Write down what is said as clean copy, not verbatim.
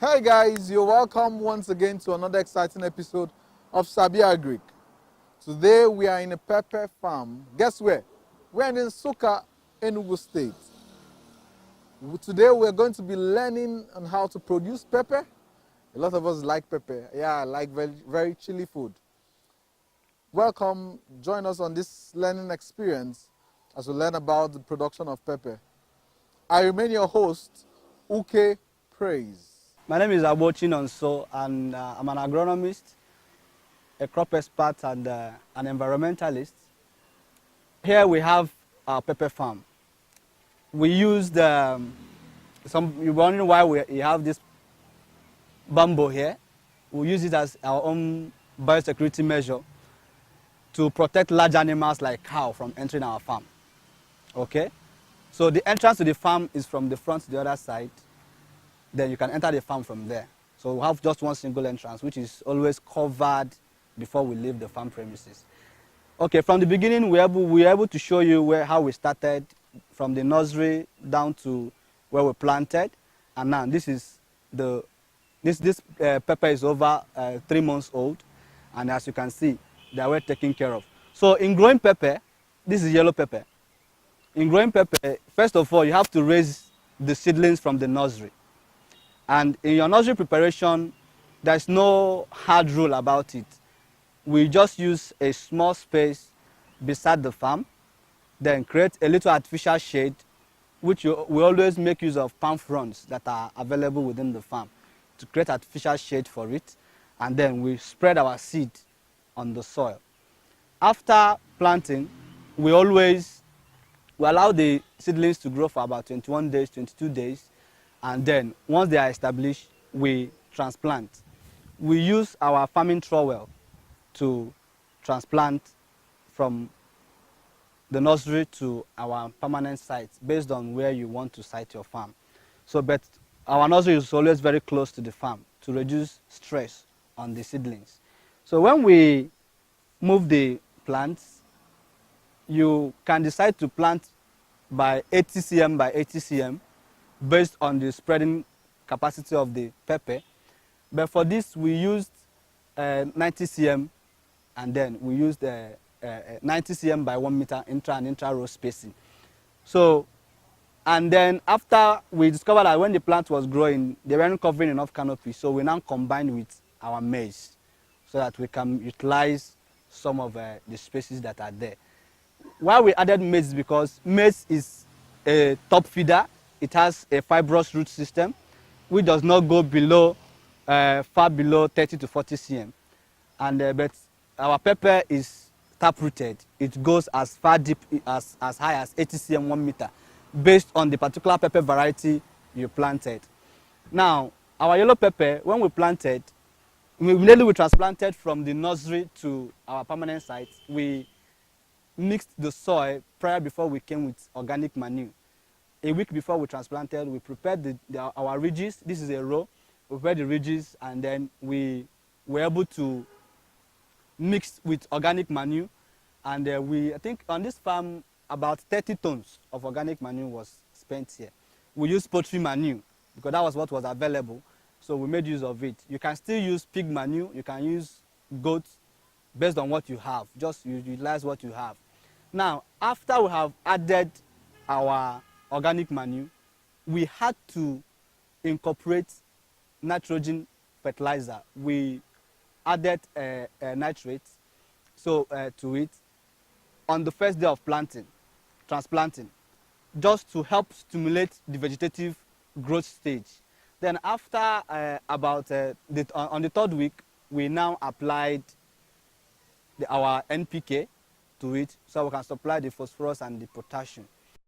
Hi guys, you're welcome once again to another exciting episode of Sabi Agric. Today we are in a pepper farm. Guess where? We're in Nsukka, Enugu State. Today we're going to be learning on how to produce pepper. A lot of us like pepper. Yeah, I like very chilly food. Welcome, join us on this learning experience as we learn about the production of pepper. I remain your host, Uke Praise. My name is Abochi Nonso, and I'm an agronomist, a crop expert, and an environmentalist. Here we have our pepper farm. We used you're wondering why we have this bamboo here. We use it as our own biosecurity measure to protect large animals like cow from entering our farm. Okay? So the entrance to the farm is from the front to the other side. Then you can enter the farm from there. So we have just one single entrance, which is always covered before we leave the farm premises. Okay, from the beginning, we were able to show you how we started from the nursery down to where we planted. And now this is this pepper is over 3 months old. And as you can see, they were taken care of. So in growing pepper, this is yellow pepper. In growing pepper, first of all, you have to raise the seedlings from the nursery. And in your nursery preparation, there's no hard rule about it. We just use a small space beside the farm, then create a little artificial shade, which we always make use of palm fronds that are available within the farm to create artificial shade for it. And then we spread our seed on the soil. After planting, we allow the seedlings to grow for about 21 days, 22 days. And then once they are established, we transplant. We use our farming trowel to transplant from the nursery to our permanent site based on where you want to site your farm. So, but our nursery is always very close to the farm to reduce stress on the seedlings. So when we move the plants, you can decide to plant by 80 cm by 80 cm based on the spreading capacity of the pepper. But for this, we used 90 cm, and then we used 90 cm by 1 meter intra and intra-row spacing. So, and then after we discovered that when the plant was growing, they weren't covering enough canopy, so we now combined with our maize so that we can utilize some of the spaces that are there. Why we added maize is because maize is a top feeder. It has a fibrous root system, which does not go below, far below 30 to 40 cm. And but our pepper is tap-rooted. It goes as far deep as high as 80 cm 1 meter, based on the particular pepper variety you planted. Now, our yellow pepper, when we planted, immediately we transplanted from the nursery to our permanent site. We mixed the soil before we came with organic manure. A week before we transplanted, we prepared our ridges. This is a row. We prepared the ridges, and then we were able to mix with organic manure. And I think on this farm, about 30 tons of organic manure was spent here. We used poultry manure because that was what was available. So we made use of it. You can still use pig manure. You can use goat based on what you have. Just utilize what you have. Now, after we have added our organic manure, we had to incorporate nitrogen fertilizer. We added nitrate to it on the first day of transplanting, just to help stimulate the vegetative growth stage. Then after on the third week, we now applied our NPK to it so we can supply the phosphorus and the potassium.